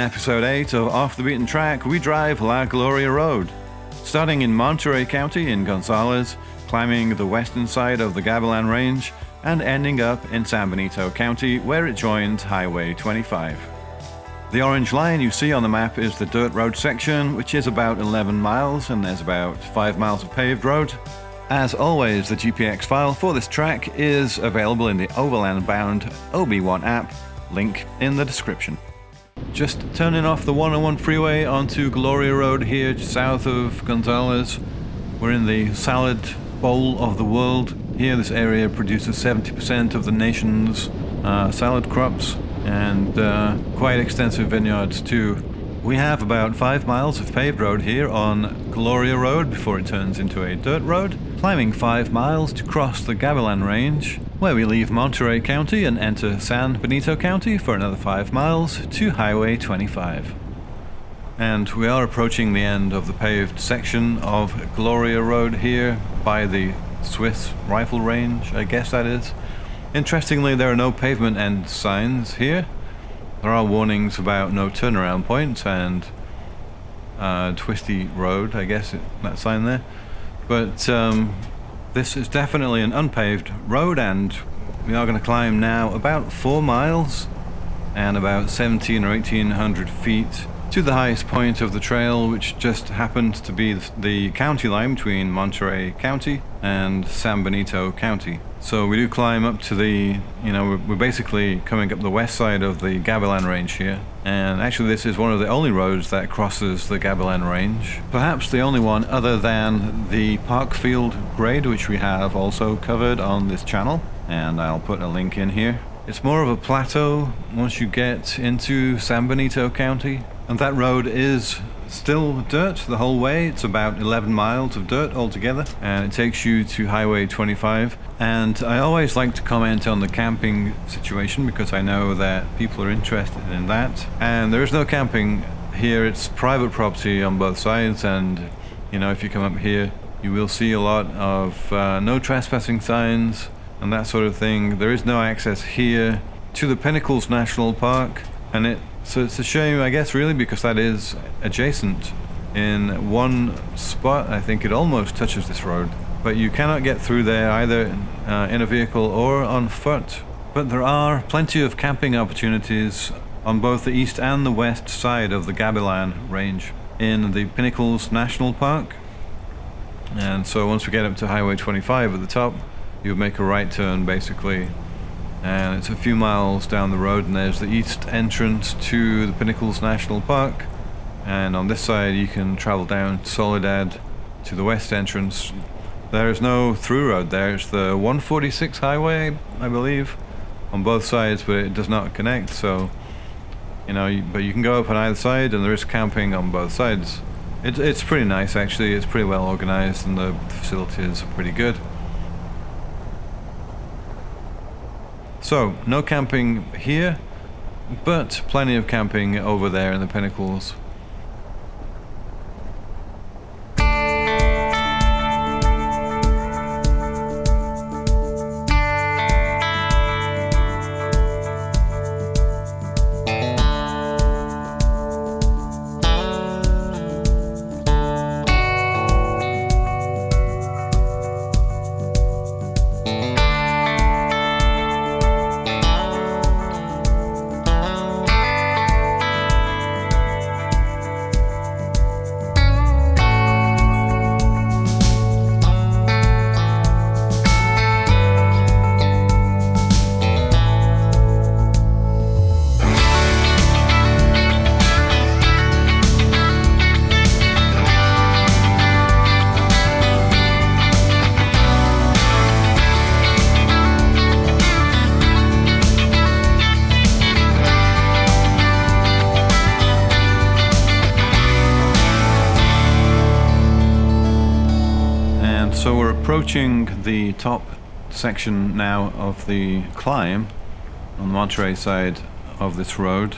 episode 8 of Off the Beaten Track, we drive La Gloria Road. Starting in Monterey County in Gonzales, climbing the western side of the Gabilan Range, and ending up in San Benito County where it joins Highway 25. The orange line you see on the map is the dirt road section, which is about 11 miles, and there's about 5 miles of paved road. As always, the GPX file for this track is available in the overland-bound OB1 app, link in the description. Just turning off the 101 freeway onto Gloria Road here south of Gonzales. We're in the salad bowl of the world. Here this area produces 70% of the nation's salad crops, and quite extensive vineyards too. We have about 5 miles of paved road here on Gloria Road before it turns into a dirt road, climbing 5 miles to cross the Gablian Range, where we leave Monterey County and enter San Benito County for another 5 miles to Highway 25. And we are approaching the end of the paved section of Gloria Road here by the Swiss rifle range, I guess that is. Interestingly, there are no pavement end signs here. There are warnings about no turnaround points and twisty road, I guess, that sign there. But this is definitely an unpaved road, and we are going to climb now about 4 miles and about 17 or 1800 feet to the highest point of the trail, which just happens to be the county line between Monterey County and San Benito County. So we do climb up to the, we're basically coming up the west side of the Gabilan Range here. And actually this is one of the only roads that crosses the Gabilan Range. Perhaps the only one other than the Parkfield grade, which we have also covered on this channel. And I'll put a link in here. It's more of a plateau once you get into San Benito County. And that road is still dirt the whole way. It's about 11 miles of dirt altogether, and it takes you to Highway 25. And I always like to comment on the camping situation because I know that people are interested in that. And there is no camping here. It's private property on both sides, and if you come up here you will see a lot of no trespassing signs and that sort of thing. There is no access here to the Pinnacles National Park, and so it's a shame, I guess, really, because that is adjacent. In one spot, I think it almost touches this road, but you cannot get through there either in a vehicle or on foot. But there are plenty of camping opportunities on both the east and the west side of the Gabilan Range in the Pinnacles National Park. And so once we get up to Highway 25 at the top, you make a right turn basically, and it's a few miles down the road, and there's the east entrance to the Pinnacles National Park. And on this side you can travel down Soledad to the west entrance. There's no through road there. It's the 146 highway, I believe, on both sides, but it does not connect. So but you can go up on either side, and there is camping on both sides. It's pretty nice actually. It's pretty well organized, and the facilities are pretty good. So, no camping here, but plenty of camping over there in the Pinnacles. So we're approaching the top section now of the climb on the Monterey side of this road,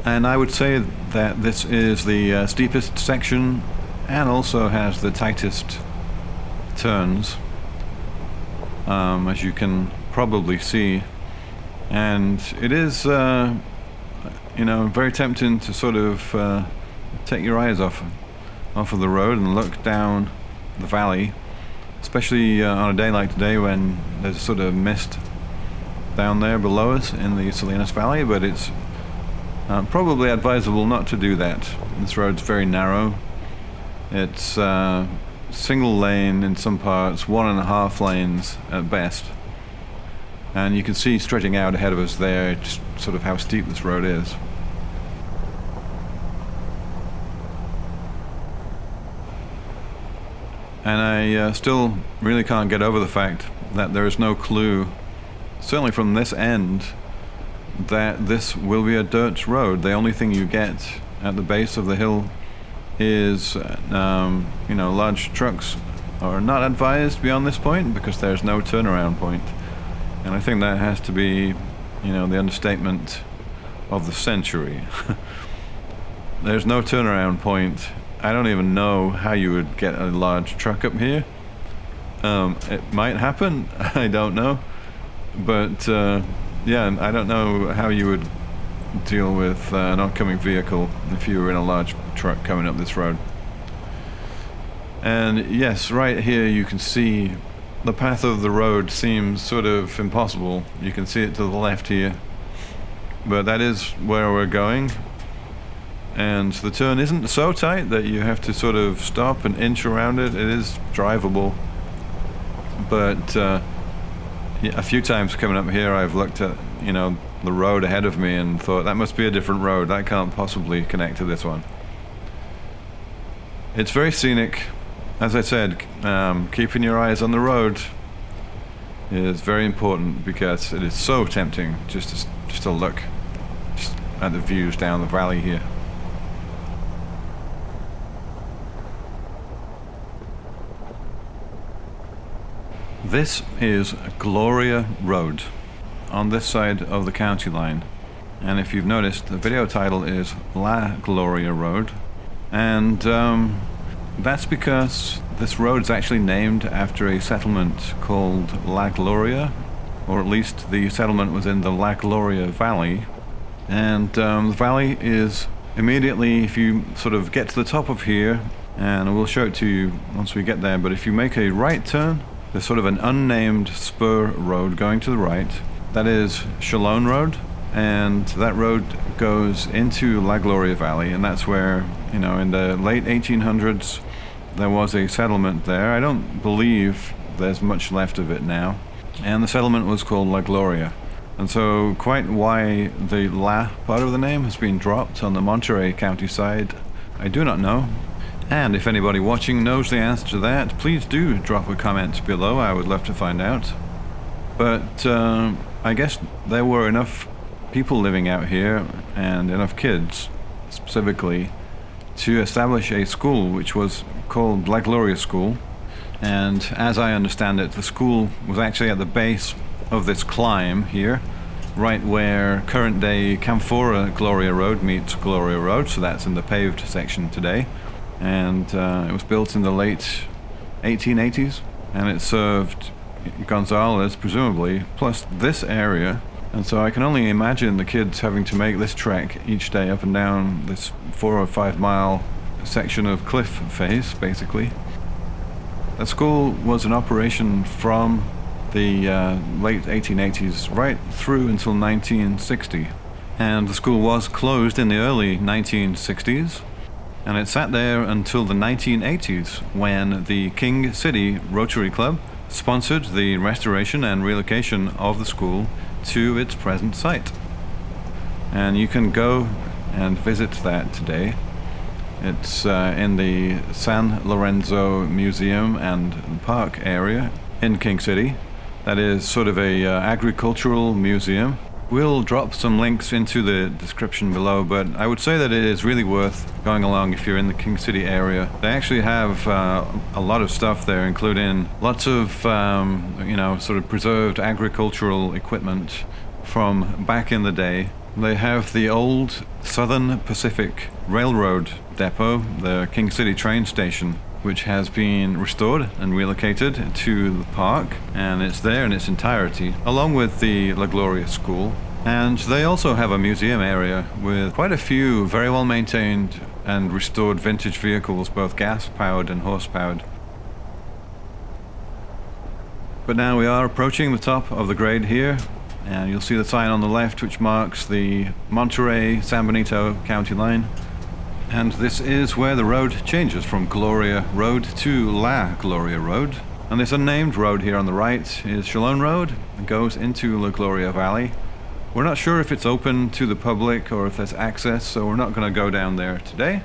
and I would say that this is the steepest section and also has the tightest turns, as you can probably see. And it is very tempting to sort of take your eyes off of the road and look down the valley, especially on a day like today when there's sort of mist down there below us in the Salinas Valley, but it's probably advisable not to do that. This road's very narrow. It's single lane in some parts, 1.5 lanes at best. And you can see stretching out ahead of us there just sort of how steep this road is. And I still really can't get over the fact that there is no clue, certainly from this end, that this will be a dirt road. The only thing you get at the base of the hill is, large trucks are not advised beyond this point because there's no turnaround point. And I think that has to be, the understatement of the century. There's no turnaround point. I don't even know how you would get a large truck up here. It might happen, I don't know. But, I don't know how you would deal with an oncoming vehicle if you were in a large truck coming up this road. And yes, right here you can see the path of the road seems sort of impossible. You can see it to the left here, but that is where we're going. And the turn isn't so tight that you have to sort of stop and inch around it. It is drivable, but a few times coming up here I've looked at the road ahead of me and thought that must be a different road, that can't possibly connect to this one. It's very scenic. As I said, keeping your eyes on the road is very important because it is so tempting just to look at the views down the valley here. This is Gloria Road on this side of the county line, and if you've noticed, the video title is La Gloria Road, and that's because this road is actually named after a settlement called La Gloria, or at least the settlement was in the La Gloria Valley. And the valley is immediately, if you sort of get to the top of here, and we'll show it to you once we get there, but if you make a right turn, there's sort of an unnamed spur road going to the right. That is Chalone Road, and that road goes into La Gloria Valley, and that's where, in the late 1800s, there was a settlement there. I don't believe there's much left of it now. And the settlement was called La Gloria. And so quite why the La part of the name has been dropped on the Monterey County side, I do not know. And if anybody watching knows the answer to that, please do drop a comment below. I would love to find out. But I guess there were enough people living out here, and enough kids specifically, to establish a school which was called La Gloria School. And as I understand it, the school was actually at the base of this climb here, right where current day Camphora Gloria Road meets Gloria Road, so that's in the paved section today. And it was built in the late 1880s, and it served Gonzales, presumably, plus this area. And so I can only imagine the kids having to make this trek each day up and down this 4 or 5 mile section of cliff face, basically. The school was in operation from the late 1880s right through until 1960. And the school was closed in the early 1960s. And it sat there until the 1980s when the King City Rotary Club sponsored the restoration and relocation of the school to its present site. And you can go and visit that today. It's in the San Lorenzo Museum and Park area in King City. That is sort of a agricultural museum. We'll drop some links into the description below, but I would say that it is really worth going along if you're in the King City area. They actually have a lot of stuff there, including lots of, sort of preserved agricultural equipment from back in the day. They have the old Southern Pacific Railroad depot, the King City train station, which has been restored and relocated to the park, and it's there in its entirety, along with the La Gloria School. And they also have a museum area with quite a few very well maintained and restored vintage vehicles, both gas-powered and horse-powered. But now we are approaching the top of the grade here, and you'll see the sign on the left which marks the Monterey San Benito County line. And this is where the road changes from Gloria Road to La Gloria Road. And this unnamed road here on the right is Chalone Road and goes into La Gloria Valley. We're not sure if it's open to the public or if there's access, so we're not going to go down there today.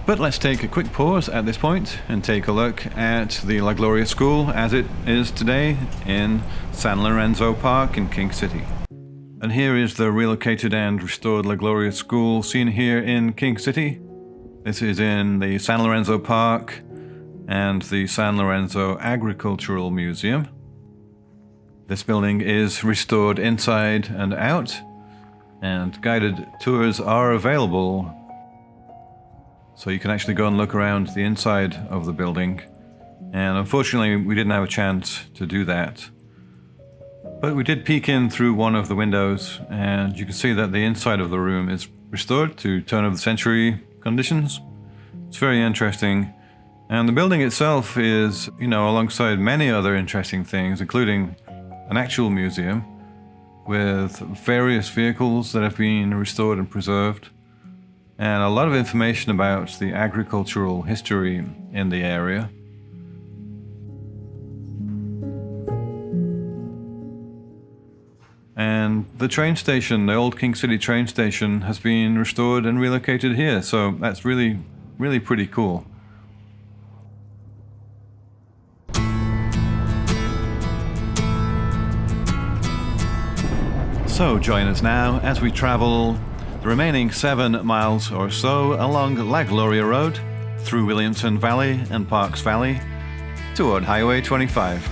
But let's take a quick pause at this point and take a look at the La Gloria School as it is today in San Lorenzo Park in King City. And here is the relocated and restored La Gloria School seen here in King City. This is in the San Lorenzo Park and the San Lorenzo Agricultural Museum. This building is restored inside and out, and guided tours are available. So you can actually go and look around the inside of the building. And unfortunately, we didn't have a chance to do that. But we did peek in through one of the windows, and you can see that the inside of the room is restored to turn of the century conditions. It's very interesting. And the building itself is, alongside many other interesting things, including an actual museum with various vehicles that have been restored and preserved, and a lot of information about the agricultural history in the area. And the train station, the old King City train station, has been restored and relocated here, so that's really, really pretty cool. So join us now as we travel the remaining 7 miles or so along La Gloria Road, through Williamson Valley and Parks Valley, toward Highway 25.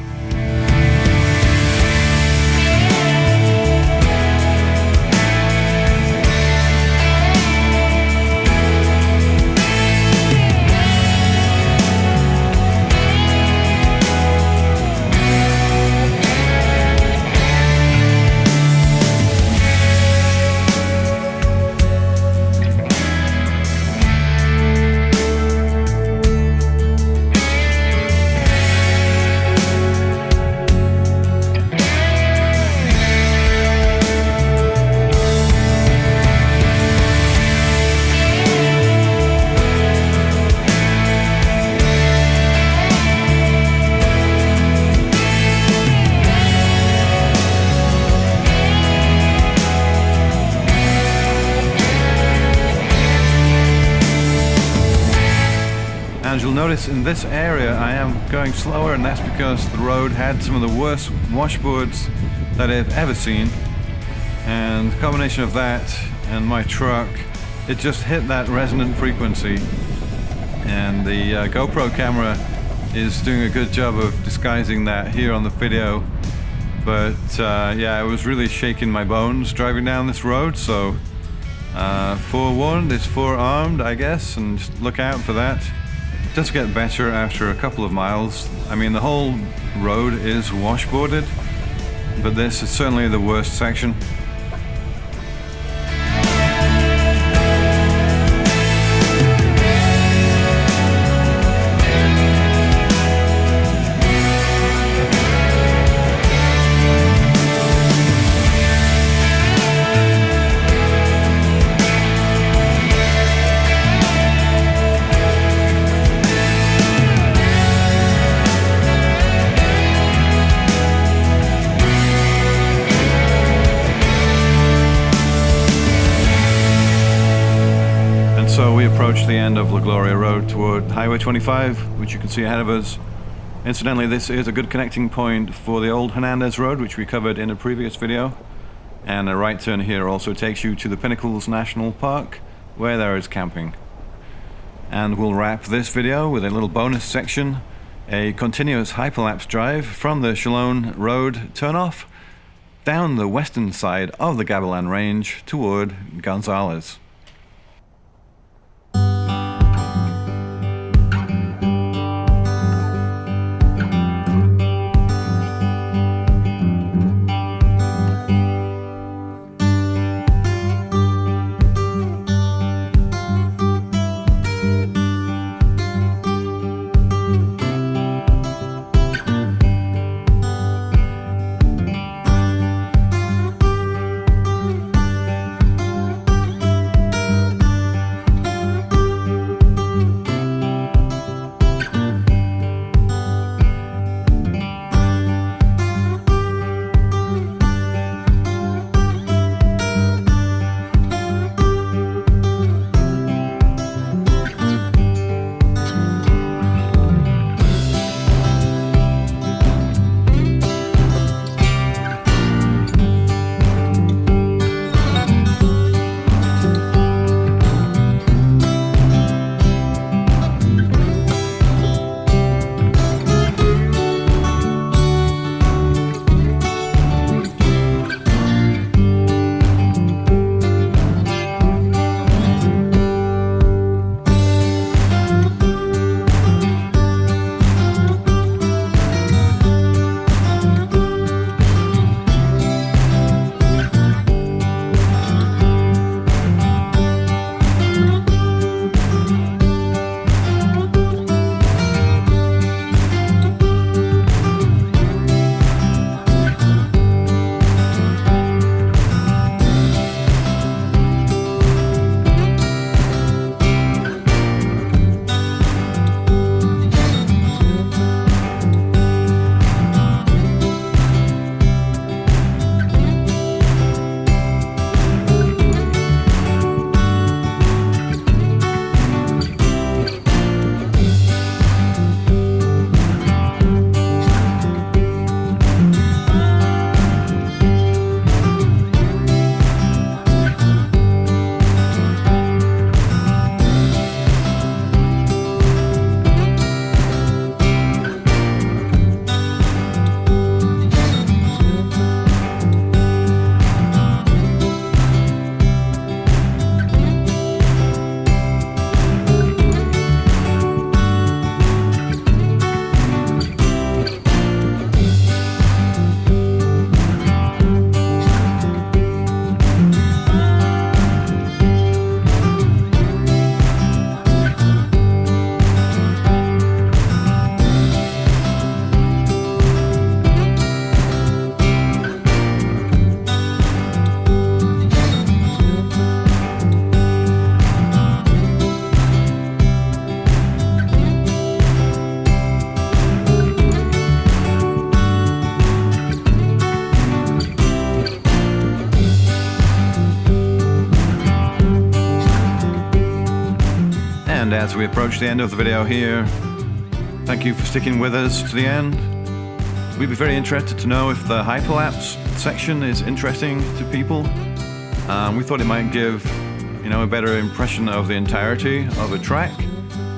And you'll notice in this area I am going slower, and that's because the road had some of the worst washboards that I've ever seen. And the combination of that and my truck, it just hit that resonant frequency. And the GoPro camera is doing a good job of disguising that here on the video. But yeah, it was really shaking my bones driving down this road, so forewarned is forearmed, I guess, and just look out for that. It does get better after a couple of miles. I mean, the whole road is washboarded, but this is certainly the worst section. So we approach the end of La Gloria Road toward Highway 25, which you can see ahead of us. Incidentally, this is a good connecting point for the old Hernandez Road, which we covered in a previous video. And a right turn here also takes you to the Pinnacles National Park, where there is camping. And we'll wrap this video with a little bonus section, a continuous hyperlapse drive from the Chalone Road turnoff down the western side of the Gabilan Range toward Gonzales. And as we approach the end of the video here, thank you for sticking with us to the end. We'd be very interested to know if the Hyperlapse section is interesting to people. We thought it might give, a better impression of the entirety of a track.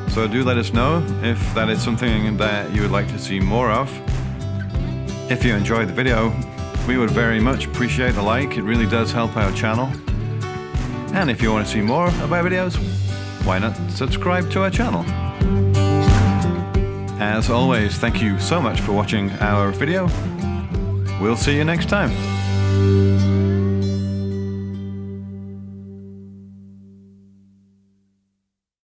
So do let us know if that is something that you would like to see more of. If you enjoyed the video, we would very much appreciate a like. It really does help our channel. And if you want to see more of our videos, why not subscribe to our channel? As always, thank you so much for watching our video. We'll see you next time.